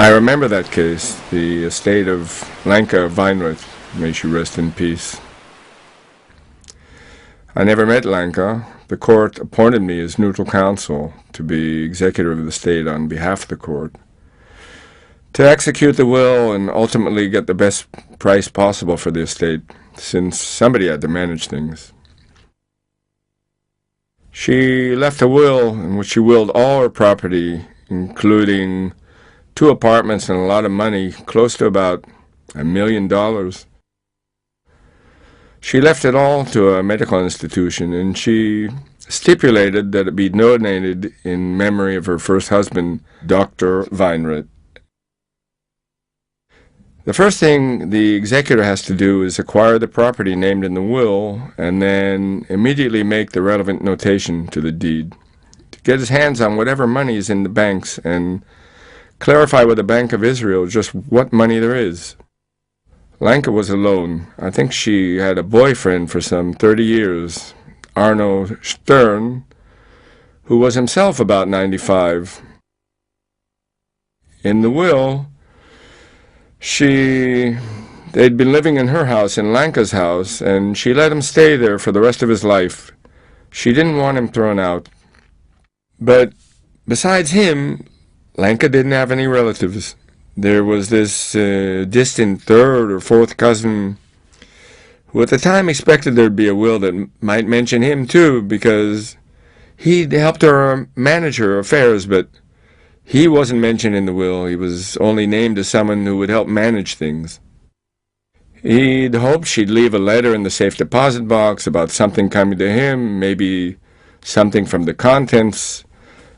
I remember that case, the estate of Lanka Weinrich, may she rest in peace. I never met Lanka. The court appointed me as neutral counsel to be executor of the estate on behalf of the court, to execute the will and ultimately get the best price possible for the estate, since somebody had to manage things. She left a will in which she willed all her property, including 2 apartments and a lot of money, close to about $1 million. She left it all to a medical institution, and she stipulated that it be donated in memory of her first husband, Dr. Weinrich. The first thing the executor has to do is acquire the property named in the will and then immediately make the relevant notation to the deed, to get his hands on whatever money is in the banks and clarify with the Bank of Israel just what money there is. Lanka was alone. I think she had a boyfriend for some 30 years, Arno Stern, who was himself about 95. In the will, they'd been living in her house, in Lanka's house, and she let him stay there for the rest of his life. She didn't want him thrown out. But besides him, Lanka didn't have any relatives. There was this distant 3rd or 4th cousin who at the time expected there'd be a will that might mention him too, because he'd helped her manage her affairs, but he wasn't mentioned in the will. He was only named as someone who would help manage things. He'd hoped she'd leave a letter in the safe deposit box about something coming to him, maybe something from the contents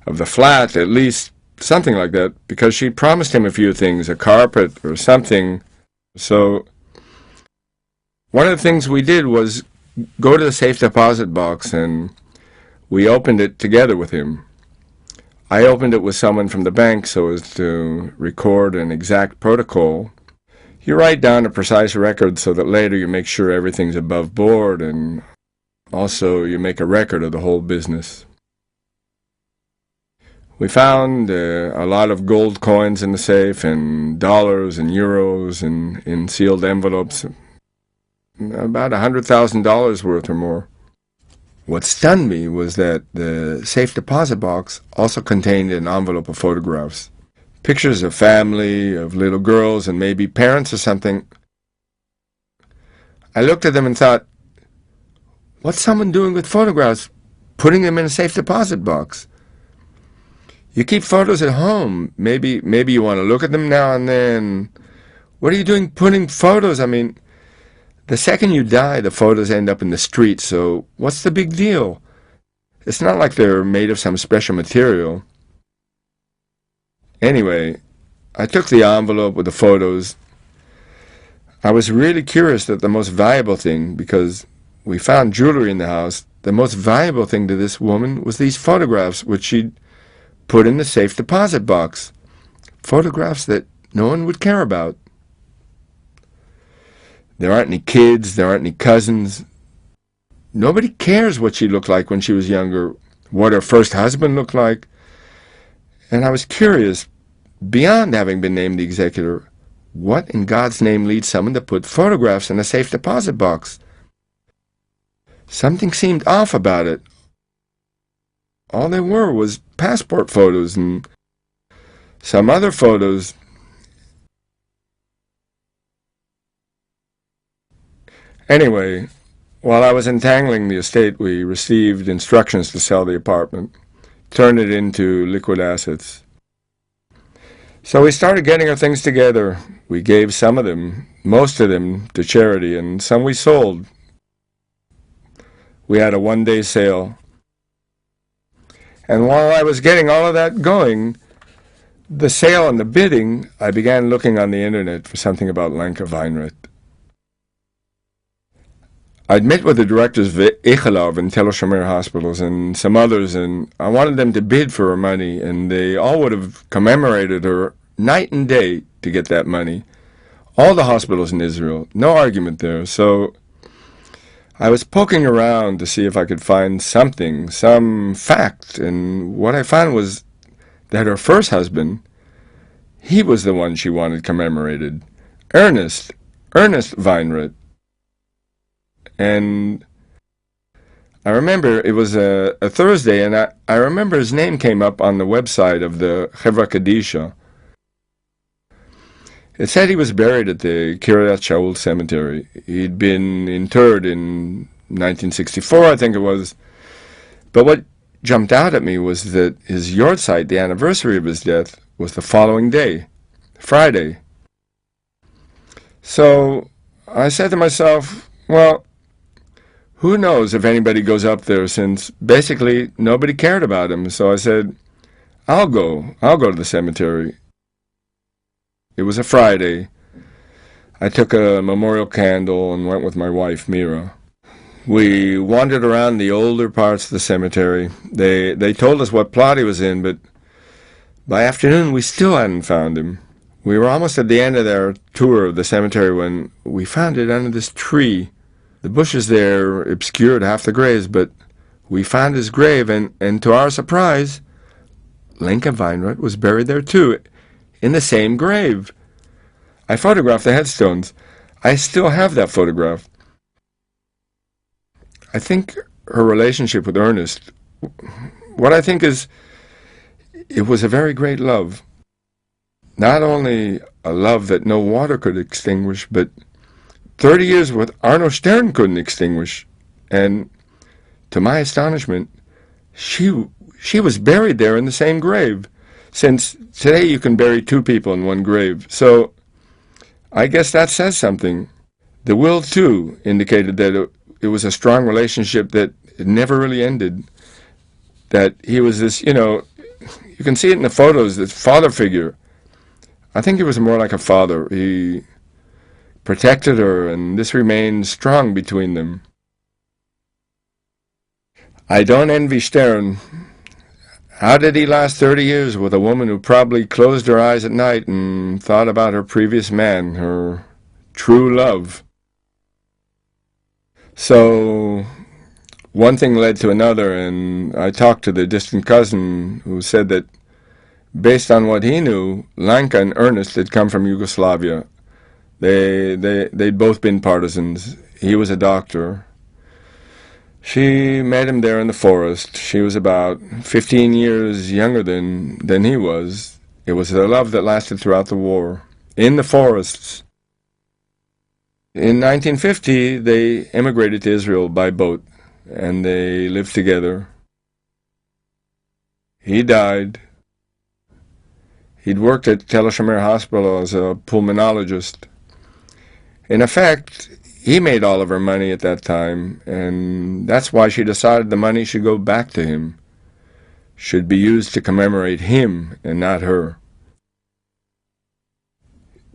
of the flat, at least something like that, because she promised him a few things, a carpet or something. So one of the things we did was go to the safe deposit box, and we opened it together with him. I opened it with someone from the bank so as to record an exact protocol. You write down a precise record so that later you make sure everything's above board, and also you make a record of the whole business. We found a lot of gold coins in the safe, and dollars and euros in sealed envelopes, about $100,000 worth or more. What stunned me was that the safe deposit box also contained an envelope of photographs, pictures of family, of little girls, and maybe parents or something. I looked at them and thought, what's someone doing with photographs, putting them in a safe deposit box? You keep photos at home. Maybe you want to look at them now and then. What are you doing putting photos? I mean, the second you die, the photos end up in the street, so what's the big deal? It's not like they're made of some special material. Anyway, I took the envelope with the photos. I was really curious that the most valuable thing, because we found jewelry in the house, the most valuable thing to this woman was these photographs, which she'd put in the safe deposit box. Photographs that no one would care about. There aren't any kids, there aren't any cousins. Nobody cares what she looked like when she was younger, what her first husband looked like. And I was curious, beyond having been named the executor, what in God's name leads someone to put photographs in a safe deposit box? Something seemed off about it. All there were was passport photos and some other photos. Anyway, while I was entangling the estate, we received instructions to sell the apartment, turn it into liquid assets. So we started getting our things together. We gave some of them, most of them, to charity, and some we sold. We had a one-day sale. And while I was getting all of that going, the sale and the bidding, I began looking on the internet for something about Lanka Weinrich. I'd met with the directors of Ichalov and Tel Shomer hospitals and some others, and I wanted them to bid for her money, and they all would have commemorated her night and day to get that money. All the hospitals in Israel, no argument there. So I was poking around to see if I could find something, some fact, and what I found was that her first husband, He was the one she wanted commemorated. Ernest Weinrich. And I remember it was a Thursday, and I remember his name came up on the website of the Chevra Kadisha. It said he was buried at the Kiryat Shaul cemetery. He'd been interred in 1964, I think it was. But what jumped out at me was that his yahrzeit, the anniversary of his death, was the following day, Friday. So I said to myself, well, who knows if anybody goes up there, since basically nobody cared about him. So I said, I'll go to the cemetery. It was a Friday. I took a memorial candle and went with my wife, Mira. We wandered around the older parts of the cemetery. They told us what plot he was in, but by afternoon we still hadn't found him. We were almost at the end of our tour of the cemetery when we found it under this tree. The bushes there obscured half the graves, but we found his grave, and to our surprise, Lenka Weinrich was buried there too, in the same grave. I photographed the headstones. I still have that photograph. I think her relationship with Ernest, what I think is, it was a very great love. Not only a love that no water could extinguish, but 30 years with Arno Stern couldn't extinguish. And to my astonishment, she was buried there in the same grave, since today you can bury two people in one grave. So I guess that says something. The will, too, indicated that it was a strong relationship that it never really ended. That he was this, you can see it in the photos, this father figure. I think he was more like a father. He protected her, and this remained strong between them. I don't envy Stern. How did he last 30 years with a woman who probably closed her eyes at night and thought about her previous man, her true love? So one thing led to another, and I talked to the distant cousin who said that based on what he knew, Lanka and Ernest had come from Yugoslavia. They'd both been partisans. He was a doctor. She met him there in the forest. She was about 15 years younger than he was. It was a love that lasted throughout the war, in the forests. In 1950, they immigrated to Israel by boat, and they lived together. He died. He'd worked at Tel HaShomer Hospital as a pulmonologist. In effect, he made all of her money at that time, and that's why she decided the money should go back to him, should be used to commemorate him and not her.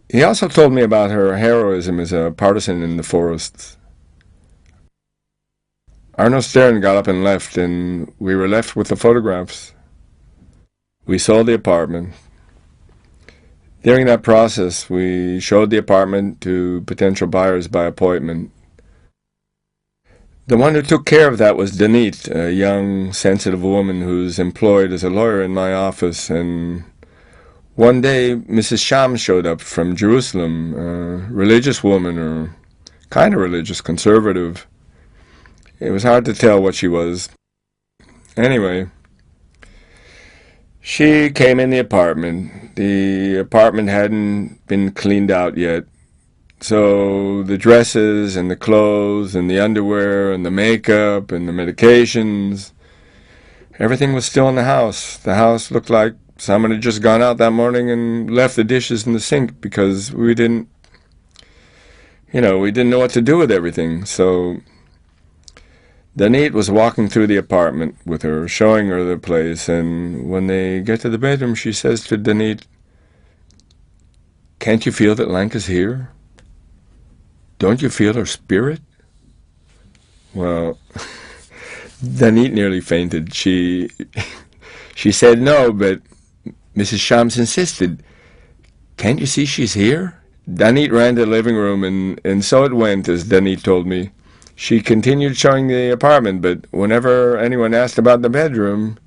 He also told me about her heroism as a partisan in the forests. Arno Stern got up and left, and we were left with the photographs. We sold the apartment. During that process, we showed the apartment to potential buyers by appointment. The one who took care of that was Danit, a young, sensitive woman who's employed as a lawyer in my office, and one day Mrs. Sham showed up from Jerusalem, a religious woman, or kind of religious, conservative. It was hard to tell what she was. Anyway, she came in the apartment. The apartment hadn't been cleaned out yet. So the dresses and the clothes and the underwear and the makeup and the medications, everything was still in the house. The house looked like someone had just gone out that morning and left the dishes in the sink because we didn't know what to do with everything. So Danit was walking through the apartment with her, showing her the place, and when they get to the bedroom, she says to Danit, "Can't you feel that Lanka's here? Don't you feel her spirit?" Well, Danit nearly fainted. She said no, but Mrs. Shams insisted. "Can't you see she's here?" Danit ran to the living room, and so it went, as Danit told me. She continued showing the apartment, but whenever anyone asked about the bedroom,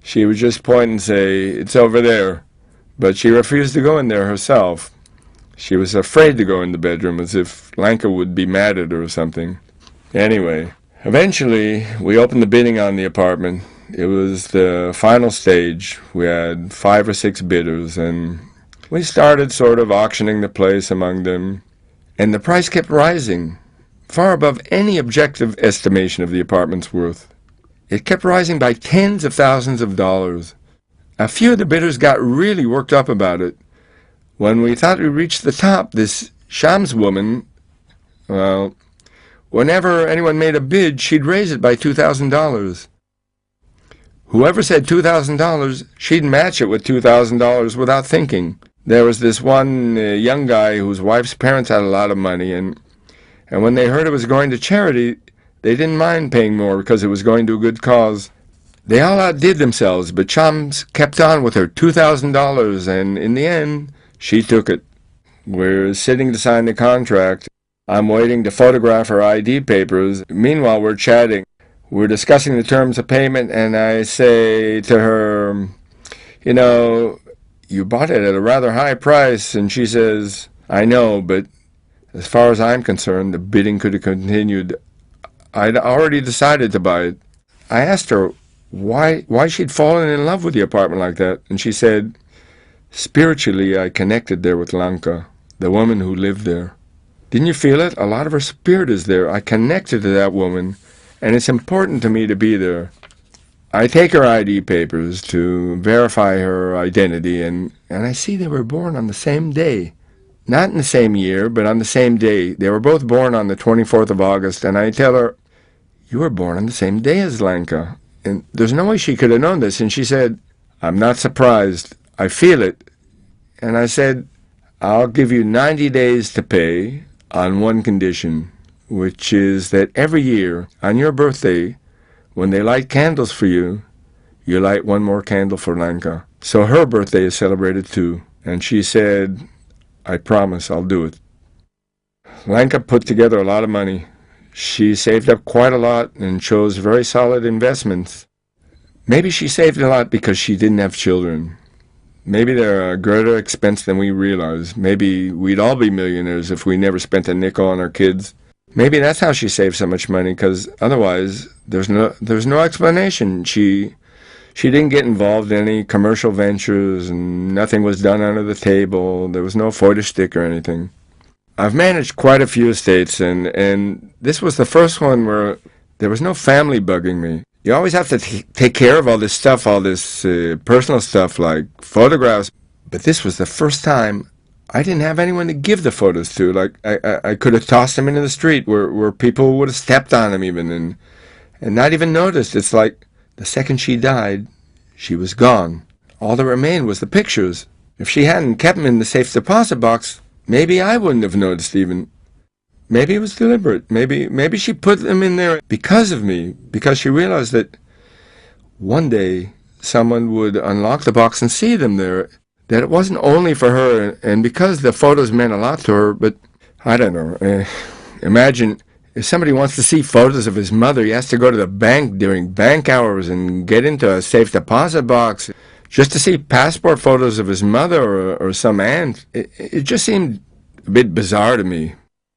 she would just point and say, "It's over there." but she refused to go in there herself. She was afraid to go in the bedroom, as if Lanka would be mad at her or something. Anyway, eventually, we opened the bidding on the apartment. It was the final stage. We had 5 or 6 bidders, and we started sort of auctioning the place among them. And the price kept rising, far above any objective estimation of the apartment's worth. It kept rising by tens of thousands of dollars. A few of the bidders got really worked up about it. When we thought we reached the top, this Shams woman, well, whenever anyone made a bid, she'd raise it by $2,000. Whoever said $2,000, she'd match it with $2,000 without thinking. There was this one young guy whose wife's parents had a lot of money, and when they heard it was going to charity, they didn't mind paying more because it was going to a good cause. They all outdid themselves, but Shams kept on with her $2,000, and in the end, she took it. We're sitting to sign the contract. I'm waiting to photograph her ID papers. Meanwhile, we're chatting. We're discussing the terms of payment, and I say to her, you know, you bought it at a rather high price. And she says, I know, but as far as I'm concerned, the bidding could have continued. I'd already decided to buy it. I asked her why she'd fallen in love with the apartment like that, and she said, spiritually, I connected there with Lanka, the woman who lived there. Didn't you feel it? A lot of her spirit is there. I connected to that woman, and it's important to me to be there. I take her ID papers to verify her identity, and I see they were born on the same day. Not in the same year, but on the same day. They were both born on the 24th of August, and I tell her, you were born on the same day as Lanka. And there's no way she could have known this, and she said, I'm not surprised. I feel it. And I said, I'll give you 90 days to pay on one condition, which is that every year, on your birthday, when they light candles for you, you light one more candle for Lanka. So her birthday is celebrated too. And she said, I promise I'll do it. Lanka put together a lot of money. She saved up quite a lot and chose very solid investments. Maybe she saved a lot because she didn't have children. Maybe they're a greater expense than we realize. Maybe we'd all be millionaires if we never spent a nickel on our kids. Maybe that's how she saved so much money, because otherwise there's no explanation. She didn't get involved in any commercial ventures, and nothing was done under the table. There was no Feuerstick or anything. I've managed quite a few estates, and this was the first one where there was no family bugging me. You always have to take care of all this stuff, all this personal stuff like photographs. But this was the first time I didn't have anyone to give the photos to. Like I could have tossed them into the street where people would have stepped on them even and not even noticed. It's like the second she died, she was gone. All that remained was the pictures. If she hadn't kept them in the safe deposit box, maybe I wouldn't have noticed even. Maybe it was deliberate. Maybe she put them in there because of me, because she realized that one day someone would unlock the box and see them there, that it wasn't only for her, and because the photos meant a lot to her, but I don't know. Imagine if somebody wants to see photos of his mother, he has to go to the bank during bank hours and get into a safe deposit box just to see passport photos of his mother or some aunt. It just seemed a bit bizarre to me.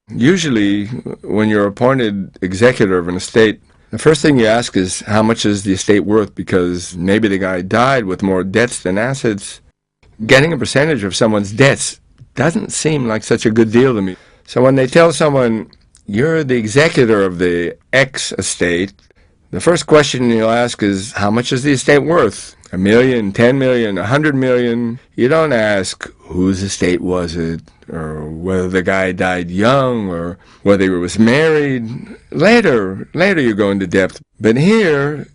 Usually, when you're appointed executor of an estate, the first thing you ask is how much is the estate worth, because maybe the guy died with more debts than assets. Getting a percentage of someone's debts doesn't seem like such a good deal to me. So when they tell someone, you're the executor of the X estate, the first question you'll ask is, how much is the estate worth? $1 million, $10 million, $100 million. You don't ask whose estate was it, or whether the guy died young, or whether he was married. Later you go into depth. But here,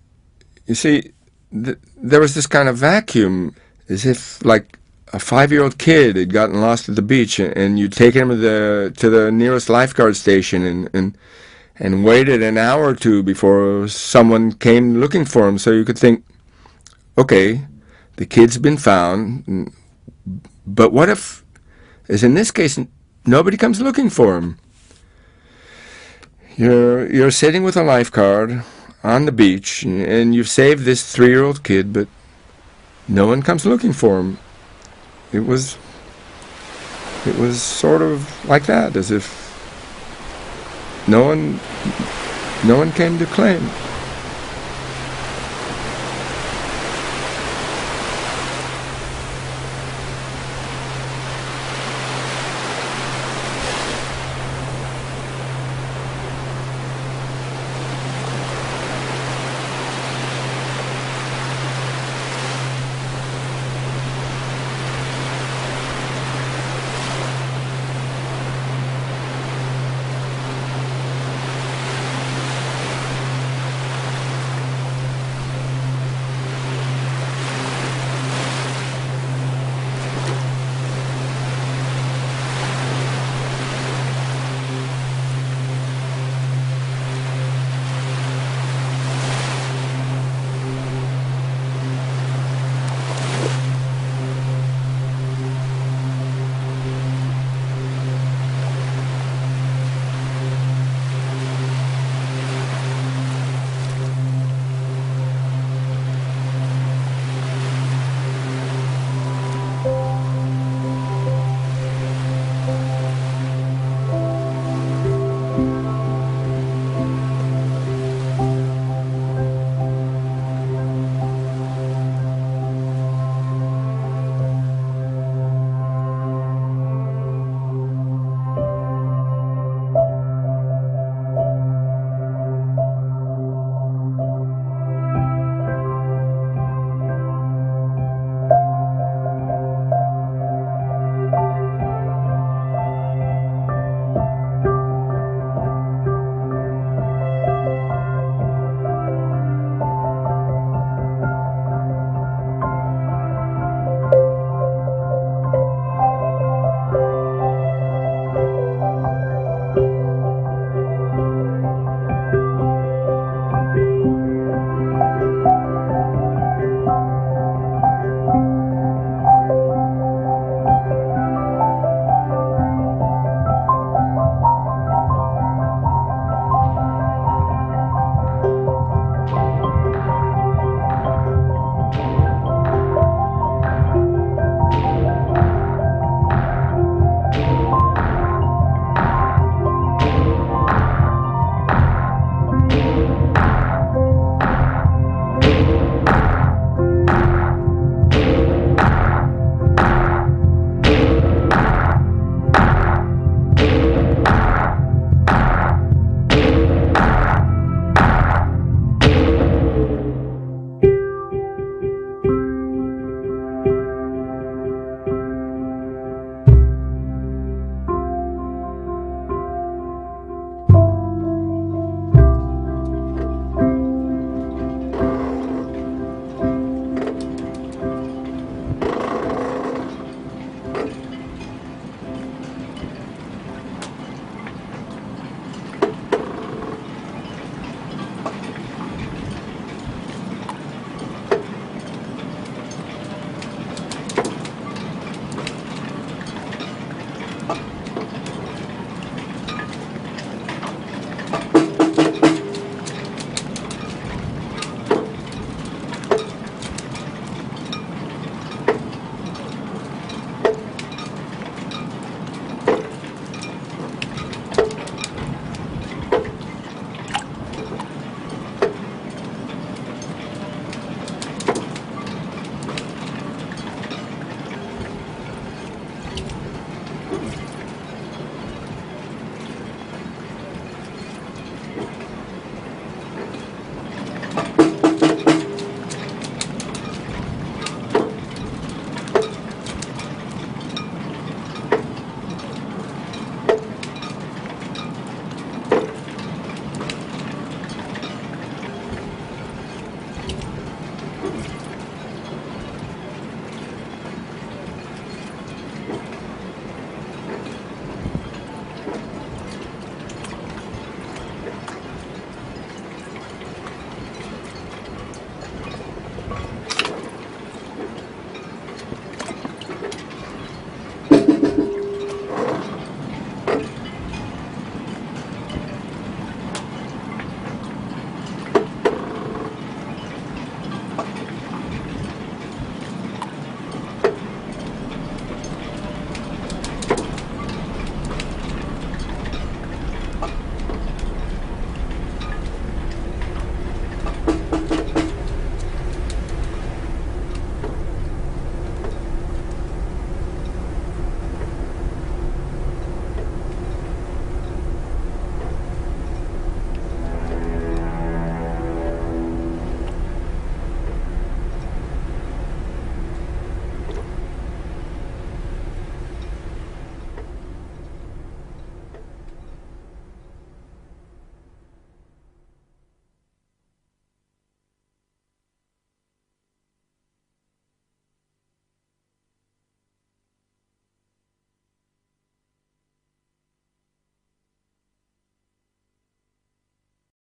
you see, there was this kind of vacuum, as if like a 5-year-old kid had gotten lost at the beach, and you'd taken him to the nearest lifeguard station and waited an hour or two before someone came looking for him, so you could think, okay, the kid's been found, but what if, as in this case, nobody comes looking for him? You're sitting with a lifeguard on the beach, and you've saved this 3-year-old kid, but no one comes looking for him. it was sort of like that, as if no one came to claim.